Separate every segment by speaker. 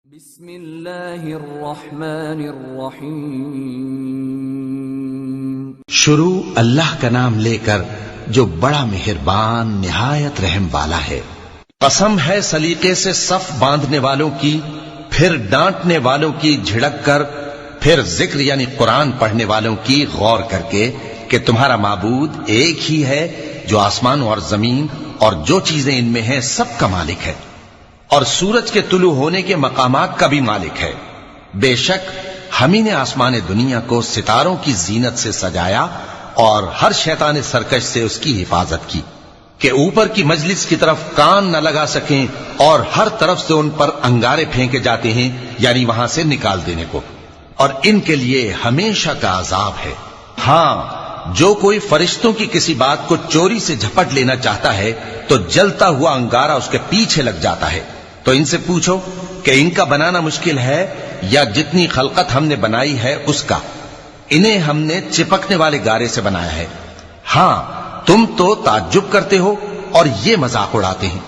Speaker 1: بسم اللہ الرحمن الرحیم۔
Speaker 2: شروع اللہ کا نام لے کر جو بڑا مہربان نہایت رحم والا ہے۔ قسم ہے سلیقے سے صف باندھنے والوں کی، پھر ڈانٹنے والوں کی جھڑک کر، پھر ذکر یعنی قرآن پڑھنے والوں کی غور کر کے کہ تمہارا معبود ایک ہی ہے جو آسمان اور زمین اور جو چیزیں ان میں ہیں سب کا مالک ہے، اور سورج کے طلوع ہونے کے مقامات کا بھی مالک ہے۔ بے شک ہم ہی نے آسمان دنیا کو ستاروں کی زینت سے سجایا اور ہر شیطان سرکش سے اس کی حفاظت کی کہ اوپر کی مجلس کی طرف کان نہ لگا سکیں، اور ہر طرف سے ان پر انگارے پھینکے جاتے ہیں یعنی وہاں سے نکال دینے کو، اور ان کے لیے ہمیشہ کا عذاب ہے۔ ہاں، جو کوئی فرشتوں کی کسی بات کو چوری سے جھپٹ لینا چاہتا ہے تو جلتا ہوا انگارہ اس کے پیچھے لگ جاتا ہے۔ تو ان سے پوچھو کہ ان کا بنانا مشکل ہے یا جتنی خلقت ہم نے بنائی ہے اس کا؟ انہیں ہم نے چپکنے والے گارے سے بنایا ہے۔ ہاں، تم تو تعجب کرتے ہو اور یہ مذاق اڑاتے ہیں،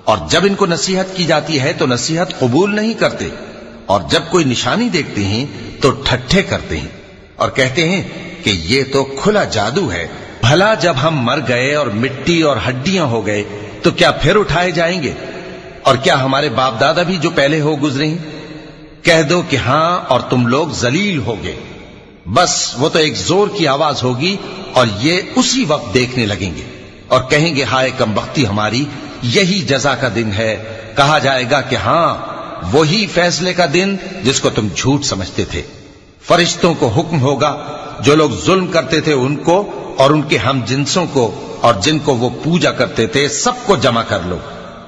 Speaker 2: اور جب ان کو نصیحت کی جاتی ہے تو نصیحت قبول نہیں کرتے، اور جب کوئی نشانی دیکھتے ہیں تو ٹھٹھے کرتے ہیں اور کہتے ہیں کہ یہ تو کھلا جادو ہے۔ بھلا جب ہم مر گئے اور مٹی اور ہڈیاں ہو گئے تو کیا پھر اٹھائے جائیں گے؟ اور کیا ہمارے باپ دادا بھی جو پہلے ہو گزرے ہیں؟ کہہ دو کہ ہاں، اور تم لوگ ذلیل ہو گے۔ بس وہ تو ایک زور کی آواز ہوگی اور یہ اسی وقت دیکھنے لگیں گے اور کہیں گے ہائے کمبختی ہماری، یہی جزا کا دن ہے۔ کہا جائے گا کہ ہاں، وہی فیصلے کا دن جس کو تم جھوٹ سمجھتے تھے۔ فرشتوں کو حکم ہوگا جو لوگ ظلم کرتے تھے ان کو اور ان کے ہم جنسوں کو اور جن کو وہ پوجا کرتے تھے سب کو جمع کر لو،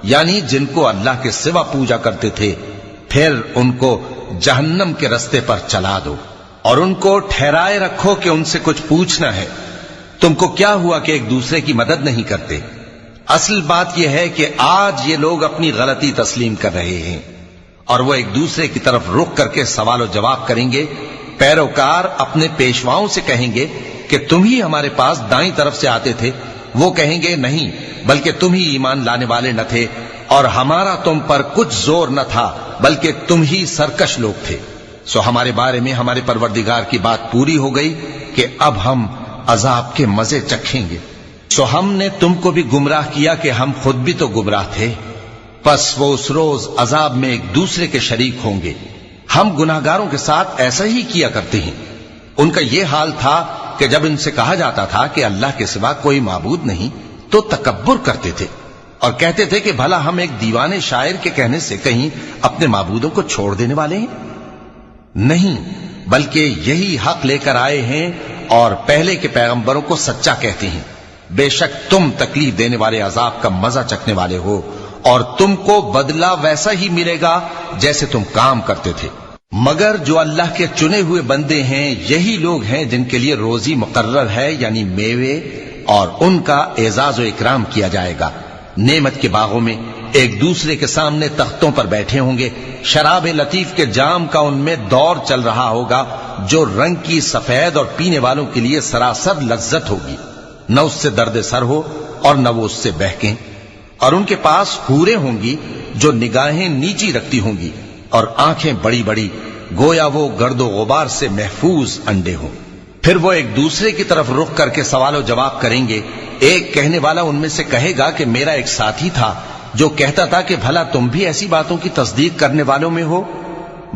Speaker 2: یعنی جن کو اللہ کے سوا پوجا کرتے تھے، پھر ان کو جہنم کے رستے پر چلا دو اور ان کو ٹھہرائے رکھو کہ ان سے کچھ پوچھنا ہے۔ تم کو کیا ہوا کہ ایک دوسرے کی مدد نہیں کرتے؟ اصل بات یہ ہے کہ آج یہ لوگ اپنی غلطی تسلیم کر رہے ہیں اور وہ ایک دوسرے کی طرف رخ کر کے سوال و جواب کریں گے۔ پیروکار اپنے پیشواؤں سے کہیں گے کہ تم ہی ہمارے پاس دائیں طرف سے آتے تھے۔ وہ کہیں گے نہیں، بلکہ تم ہی ایمان لانے والے نہ تھے، اور ہمارا تم پر کچھ زور نہ تھا، بلکہ تم ہی سرکش لوگ تھے۔ سو ہمارے بارے میں ہمارے پروردگار کی بات پوری ہو گئی کہ اب ہم عذاب کے مزے چکھیں گے۔ سو ہم نے تم کو بھی گمراہ کیا کہ ہم خود بھی تو گمراہ تھے، پس وہ اس روز عذاب میں ایک دوسرے کے شریک ہوں گے۔ ہم گناہگاروں کے ساتھ ایسا ہی کیا کرتے ہیں۔ ان کا یہ حال تھا کہ جب ان سے کہا جاتا تھا کہ اللہ کے سوا کوئی معبود نہیں تو تکبر کرتے تھے اور کہتے تھے کہ بھلا ہم ایک دیوانے شاعر کے کہنے سے کہیں اپنے معبودوں کو چھوڑ دینے والے ہیں؟ نہیں، بلکہ یہی حق لے کر آئے ہیں اور پہلے کے پیغمبروں کو سچا کہتے ہیں۔ بے شک تم تکلیف دینے والے عذاب کا مزہ چکھنے والے ہو، اور تم کو بدلہ ویسا ہی ملے گا جیسے تم کام کرتے تھے۔ مگر جو اللہ کے چنے ہوئے بندے ہیں یہی لوگ ہیں جن کے لیے روزی مقرر ہے، یعنی میوے، اور ان کا اعزاز و اکرام کیا جائے گا۔ نعمت کے باغوں میں ایک دوسرے کے سامنے تختوں پر بیٹھے ہوں گے، شراب لطیف کے جام کا ان میں دور چل رہا ہوگا جو رنگ کی سفید اور پینے والوں کے لیے سراسر لذت ہوگی، نہ اس سے درد سر ہو اور نہ وہ اس سے بہکیں۔ اور ان کے پاس حوریں ہوں گی جو نگاہیں نیچی رکھتی ہوں گی اور آنکھیں بڑی بڑی، گویا وہ گرد و غبار سے محفوظ انڈے ہوں۔ پھر وہ ایک دوسرے کی طرف رخ کر کے سوال و جواب کریں گے۔ ایک کہنے والا ان میں سے کہے گا کہ میرا ایک ساتھی تھا جو کہتا تھا کہ بھلا تم بھی ایسی باتوں کی تصدیق کرنے والوں میں ہو؟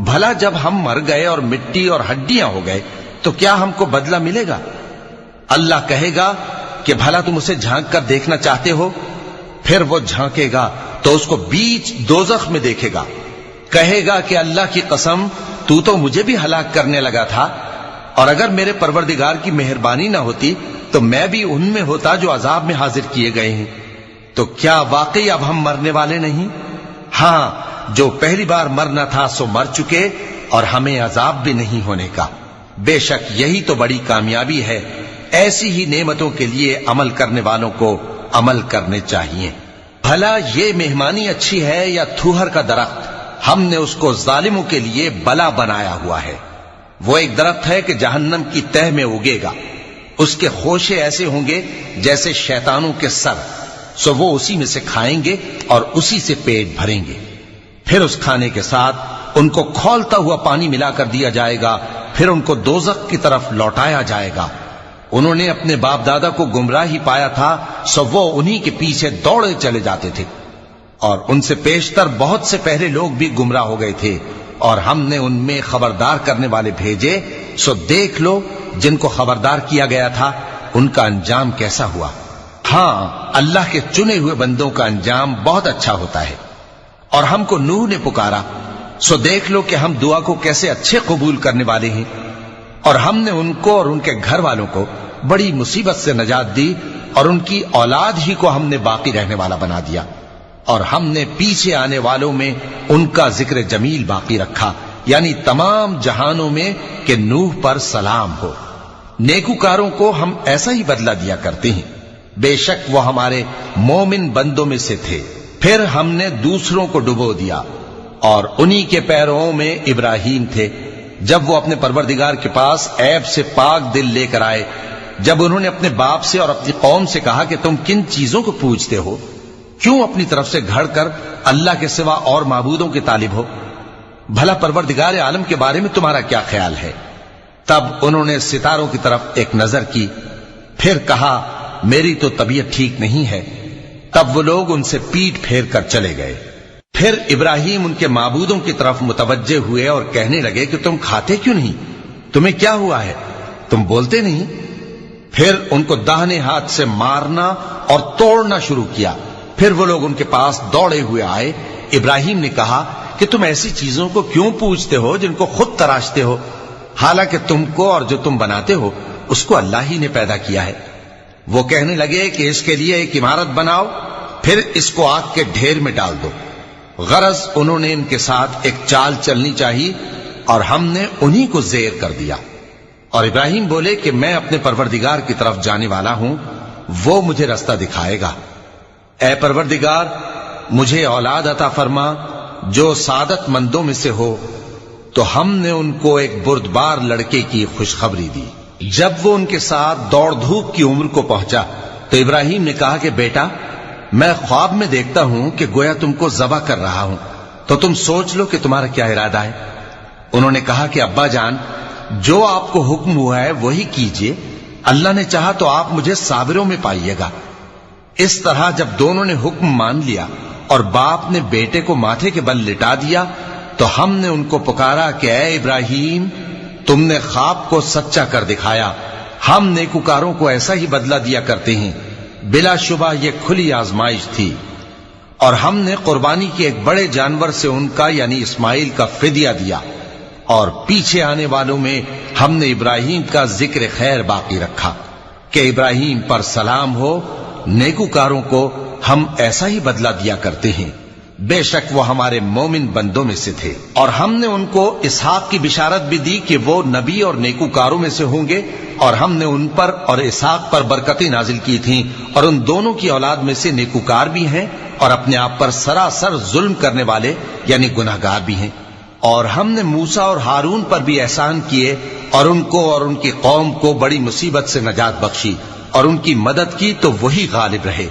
Speaker 2: بھلا جب ہم مر گئے اور مٹی اور ہڈیاں ہو گئے تو کیا ہم کو بدلہ ملے گا؟ اللہ کہے گا کہ بھلا تم اسے جھانک کر دیکھنا چاہتے ہو؟ پھر وہ جھانکے گا تو اس کو بیچ دوزخ میں دیکھے گا، کہے گا کہ اللہ کی قسم تو مجھے بھی ہلاک کرنے لگا تھا، اور اگر میرے پروردگار کی مہربانی نہ ہوتی تو میں بھی ان میں ہوتا جو عذاب میں حاضر کیے گئے ہیں۔ تو کیا واقعی اب ہم مرنے والے نہیں؟ ہاں، جو پہلی بار مرنا تھا سو مر چکے، اور ہمیں عذاب بھی نہیں ہونے کا۔ بے شک یہی تو بڑی کامیابی ہے۔ ایسی ہی نعمتوں کے لیے عمل کرنے والوں کو عمل کرنے چاہیے۔ بھلا یہ مہمانی اچھی ہے یا تھوہر کا درخت؟ ہم نے اس کو ظالموں کے لیے بلا بنایا ہوا ہے۔ وہ ایک درخت ہے کہ جہنم کی تہ میں اگے گا، اس کے خوشے ایسے ہوں گے جیسے شیطانوں کے سر، وہ اسی میں سے کھائیں گے اور اسی سے پیٹ بھریں گے۔ پھر اس کھانے کے ساتھ ان کو کھولتا ہوا پانی ملا کر دیا جائے گا، پھر ان کو دوزخ کی طرف لوٹایا جائے گا۔ انہوں نے اپنے باپ دادا کو گمراہی پایا تھا، سو وہ انہی کے پیچھے دوڑے چلے جاتے تھے، اور ان سے پیشتر بہت سے پہلے لوگ بھی گمراہ ہو گئے تھے، اور ہم نے ان میں خبردار کرنے والے بھیجے، سو دیکھ لو جن کو خبردار کیا گیا تھا ان کا انجام کیسا ہوا۔ ہاں، اللہ کے چنے ہوئے بندوں کا انجام بہت اچھا ہوتا ہے۔ اور ہم کو نوح نے پکارا، سو دیکھ لو کہ ہم دعا کو کیسے اچھے قبول کرنے والے ہیں، اور ہم نے ان کو اور ان کے گھر والوں کو بڑی مصیبت سے نجات دی، اور ان کی اولاد ہی کو ہم نے باقی رہنے والا بنا دیا، اور ہم نے پیچھے آنے والوں میں ان کا ذکر جمیل باقی رکھا، یعنی تمام جہانوں میں کہ نوح پر سلام ہو۔ نیکوکاروں کو ہم ایسا ہی بدلہ دیا کرتے ہیں، بے شک وہ ہمارے مومن بندوں میں سے تھے۔ پھر ہم نے دوسروں کو ڈبو دیا، اور انہی کے پیروں میں ابراہیم تھے، جب وہ اپنے پروردگار کے پاس عیب سے پاک دل لے کر آئے، جب انہوں نے اپنے باپ سے اور اپنی قوم سے کہا کہ تم کن چیزوں کو پوجتے ہو، کیوں اپنی طرف سے گھڑ کر اللہ کے سوا اور معبودوں کے طالب ہو؟ بھلا پروردگار عالم کے بارے میں تمہارا کیا خیال ہے؟ تب انہوں نے ستاروں کی طرف ایک نظر کی، پھر کہا میری تو طبیعت ٹھیک نہیں ہے۔ تب وہ لوگ ان سے پیٹ پھیر کر چلے گئے۔ پھر ابراہیم ان کے معبودوں کی طرف متوجہ ہوئے اور کہنے لگے کہ تم کھاتے کیوں نہیں؟ تمہیں کیا ہوا ہے؟ تم بولتے نہیں؟ پھر ان کو داہنے ہاتھ سے مارنا اور توڑنا شروع کیا۔ پھر وہ لوگ ان کے پاس دوڑے ہوئے آئے۔ ابراہیم نے کہا کہ تم ایسی چیزوں کو کیوں پوجتے ہو جن کو خود تراشتے ہو، حالانکہ تم کو اور جو تم بناتے ہو اس کو اللہ ہی نے پیدا کیا ہے۔ وہ کہنے لگے کہ اس کے لیے ایک عمارت بناؤ، پھر اس کو آگ کے ڈھیر میں ڈال دو۔ غرض انہوں نے ان کے ساتھ ایک چال چلنی چاہی، اور ہم نے انہی کو زیر کر دیا۔ اور ابراہیم بولے کہ میں اپنے پروردگار کی طرف جانے والا ہوں، وہ مجھے رستہ دکھائے گا۔ اے پروردگار، مجھے اولاد عطا فرما جو سعادت مندوں میں سے ہو۔ تو ہم نے ان کو ایک بردبار لڑکے کی خوشخبری دی۔ جب وہ ان کے ساتھ دوڑ دھوپ کی عمر کو پہنچا تو ابراہیم نے کہا کہ بیٹا، میں خواب میں دیکھتا ہوں کہ گویا تم کو ذبح کر رہا ہوں، تو تم سوچ لو کہ تمہارا کیا ارادہ ہے۔ انہوں نے کہا کہ ابا جان، جو آپ کو حکم ہوا ہے وہی کیجئے، اللہ نے چاہا تو آپ مجھے صابروں میں پائیے گا۔ اس طرح جب دونوں نے حکم مان لیا اور باپ نے بیٹے کو ماتھے کے بل لٹا دیا، تو ہم نے ان کو پکارا کہ اے ابراہیم، تم نے خواب کو سچا کر دکھایا، ہم نیکوکاروں کو ایسا ہی بدلہ دیا کرتے ہیں۔ بلا شبہ یہ کھلی آزمائش تھی، اور ہم نے قربانی کی ایک بڑے جانور سے ان کا یعنی اسماعیل کا فدیہ دیا، اور پیچھے آنے والوں میں ہم نے ابراہیم کا ذکر خیر باقی رکھا کہ ابراہیم پر سلام ہو۔ نیکوکاروں کو ہم ایسا ہی بدلہ دیا کرتے ہیں، بے شک وہ ہمارے مومن بندوں میں سے تھے۔ اور ہم نے ان کو اسحاق کی بشارت بھی دی کہ وہ نبی اور نیکوکاروں میں سے ہوں گے، اور ہم نے ان پر اور اسحاق پر برکتیں نازل کی تھیں، اور ان دونوں کی اولاد میں سے نیکوکار بھی ہیں اور اپنے آپ پر سراسر ظلم کرنے والے یعنی گناہگار بھی ہیں۔ اور ہم نے موسیٰ اور ہارون پر بھی احسان کیے، اور ان کو اور ان کی قوم کو بڑی مصیبت سے نجات بخشی، اور ان کی مدد کی تو وہی غالب رہے۔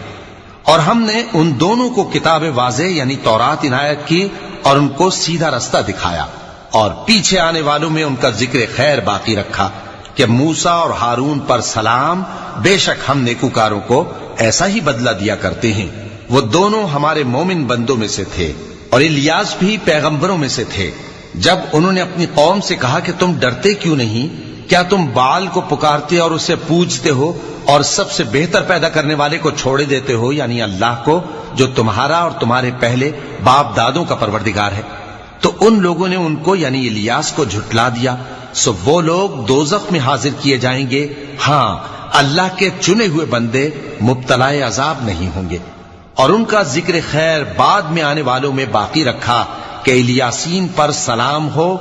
Speaker 2: اور ہم نے ان دونوں کو کتاب واضح یعنی تورات عنایت کی، اور ان کو سیدھا رستہ دکھایا، اور پیچھے آنے والوں میں ان کا ذکر خیر باقی رکھا کہ موسیٰ اور ہارون پر سلام، بے شک ہم نیکوکاروں کو ایسا ہی بدلہ دیا کرتے ہیں۔ وہ دونوں ہمارے مومن بندوں میں سے تھے، اور الیاس بھی پیغمبروں میں سے تھے۔ جب انہوں نے اپنی قوم سے کہا کہ تم ڈرتے کیوں نہیں؟ کیا تم بال کو پکارتے اور اسے پوجتے ہو، اور سب سے بہتر پیدا کرنے والے کو چھوڑے دیتے ہو یعنی اللہ کو، جو تمہارا اور تمہارے پہلے باپ دادوں کا پروردگار ہے؟ تو ان لوگوں نے ان کو یعنی الیاس کو جھٹلا دیا، سو وہ لوگ دوزخ میں حاضر کیے جائیں گے۔ ہاں، اللہ کے چنے ہوئے بندے مبتلا عذاب نہیں ہوں گے۔ اور ان کا ذکر خیر بعد میں آنے والوں میں باقی رکھا کہ الیاسین پر سلام ہو۔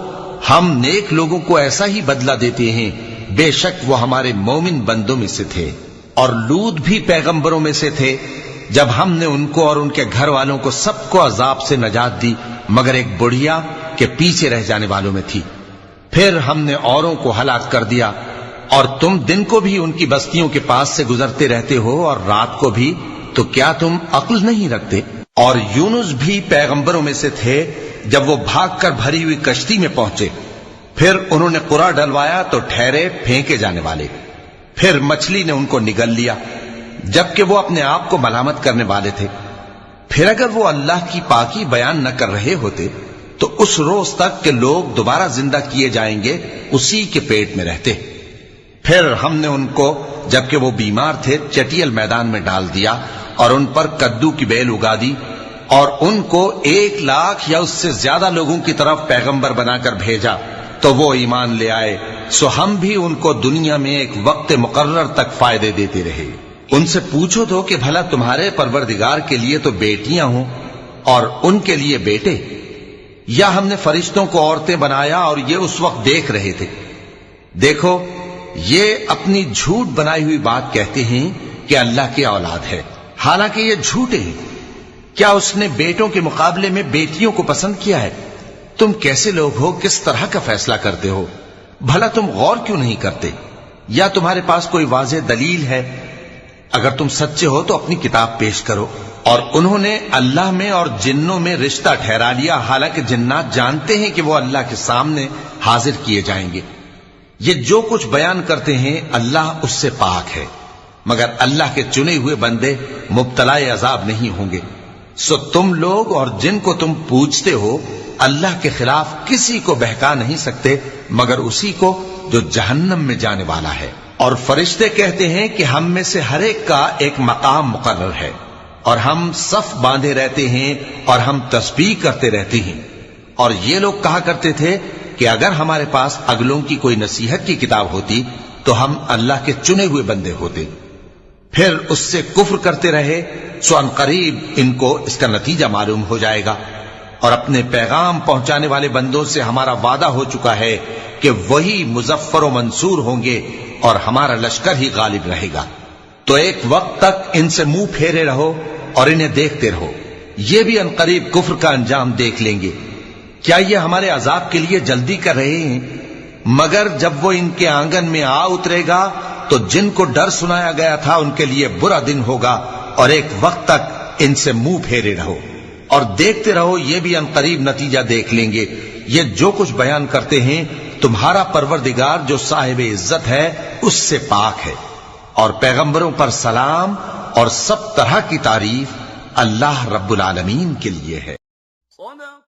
Speaker 2: ہم نیک لوگوں کو ایسا ہی بدلہ دیتے ہیں، بے شک وہ ہمارے مومن بندوں میں سے تھے۔ اور لوط بھی پیغمبروں میں سے تھے، جب ہم نے ان کو اور ان کے گھر والوں کو سب کو عذاب سے نجات دی، مگر ایک بڑھیا کہ پیچھے رہ جانے والوں میں تھی۔ پھر ہم نے اوروں کو ہلاک کر دیا، اور تم دن کو بھی ان کی بستیوں کے پاس سے گزرتے رہتے ہو اور رات کو بھی، تو کیا تم عقل نہیں رکھتے؟ اور یونس بھی پیغمبروں میں سے تھے، جب وہ بھاگ کر بھری ہوئی کشتی میں پہنچے، پھر انہوں نے قرعہ ڈلوایا تو ٹھہرے پھینکے جانے والے، پھر مچھلی نے ان کو نگل لیا جبکہ وہ اپنے آپ کو ملامت کرنے والے تھے۔ پھر اگر وہ اللہ کی پاکی بیان نہ کر رہے ہوتے تو اس روز تک کہ لوگ دوبارہ زندہ کیے جائیں گے اسی کے پیٹ میں رہتے۔ پھر ہم نے ان کو جبکہ وہ بیمار تھے چٹیل میدان میں ڈال دیا اور ان پر کدو کی بیل اگا دی، اور ان کو 1,00,000 یا اس سے زیادہ لوگوں کی طرف پیغمبر بنا کر بھیجا تو وہ ایمان لے آئے، سو ہم بھی ان کو دنیا میں ایک وقت مقرر تک فائدے دیتے رہے۔ ان سے پوچھو تو کہ بھلا تمہارے پروردگار کے لیے تو بیٹیاں ہوں اور ان کے لیے بیٹے، یا ہم نے فرشتوں کو عورتیں بنایا اور یہ اس وقت دیکھ رہے تھے؟ دیکھو، یہ اپنی جھوٹ بنائی ہوئی بات کہتے ہیں کہ اللہ کی اولاد ہے، حالانکہ یہ جھوٹے ہیں۔ کیا اس نے بیٹوں کے مقابلے میں بیٹیوں کو پسند کیا ہے؟ تم کیسے لوگ ہو، کس طرح کا فیصلہ کرتے ہو؟ بھلا تم غور کیوں نہیں کرتے؟ یا تمہارے پاس کوئی واضح دلیل ہے؟ اگر تم سچے ہو تو اپنی کتاب پیش کرو۔ اور انہوں نے اللہ میں اور جنوں میں رشتہ ٹھہرا لیا، حالانکہ جنات جانتے ہیں کہ وہ اللہ کے سامنے حاضر کیے جائیں گے۔ یہ جو کچھ بیان کرتے ہیں اللہ اس سے پاک ہے، مگر اللہ کے چنے ہوئے بندے مبتلا عذاب نہیں ہوں گے۔ سو تم لوگ اور جن کو تم پوچھتے ہو اللہ کے خلاف کسی کو بہکا نہیں سکتے مگر اسی کو جو جہنم میں جانے والا ہے۔ اور فرشتے کہتے ہیں کہ ہم میں سے ہر ایک کا ایک مقام مقرر ہے، اور ہم صف باندھے رہتے ہیں اور ہم تسبیح کرتے رہتے ہیں۔ اور یہ لوگ کہا کرتے تھے کہ اگر ہمارے پاس اگلوں کی کوئی نصیحت کی کتاب ہوتی تو ہم اللہ کے چنے ہوئے بندے ہوتے۔ پھر اس سے کفر کرتے رہے، سو ان قریب ان کو اس کا نتیجہ معلوم ہو جائے گا۔ اور اپنے پیغام پہنچانے والے بندوں سے ہمارا وعدہ ہو چکا ہے کہ وہی مظفر و منصور ہوں گے اور ہمارا لشکر ہی غالب رہے گا۔ تو ایک وقت تک ان سے منہ پھیرے رہو اور انہیں دیکھتے رہو، یہ بھی ان قریب کفر کا انجام دیکھ لیں گے۔ کیا یہ ہمارے عذاب کے لیے جلدی کر رہے ہیں؟ مگر جب وہ ان کے آنگن میں آ اترے گا تو جن کو ڈر سنایا گیا تھا ان کے لیے برا دن ہوگا، اور ایک وقت تک ان سے منہ پھیرے رہو اور دیکھتے رہو، یہ بھی ان قریب نتیجہ دیکھ لیں گے۔ یہ جو کچھ بیان کرتے ہیں تمہارا پروردگار جو صاحب عزت ہے اس سے پاک ہے، اور پیغمبروں پر سلام اور سب طرح کی تعریف اللہ رب العالمین کے لیے ہے۔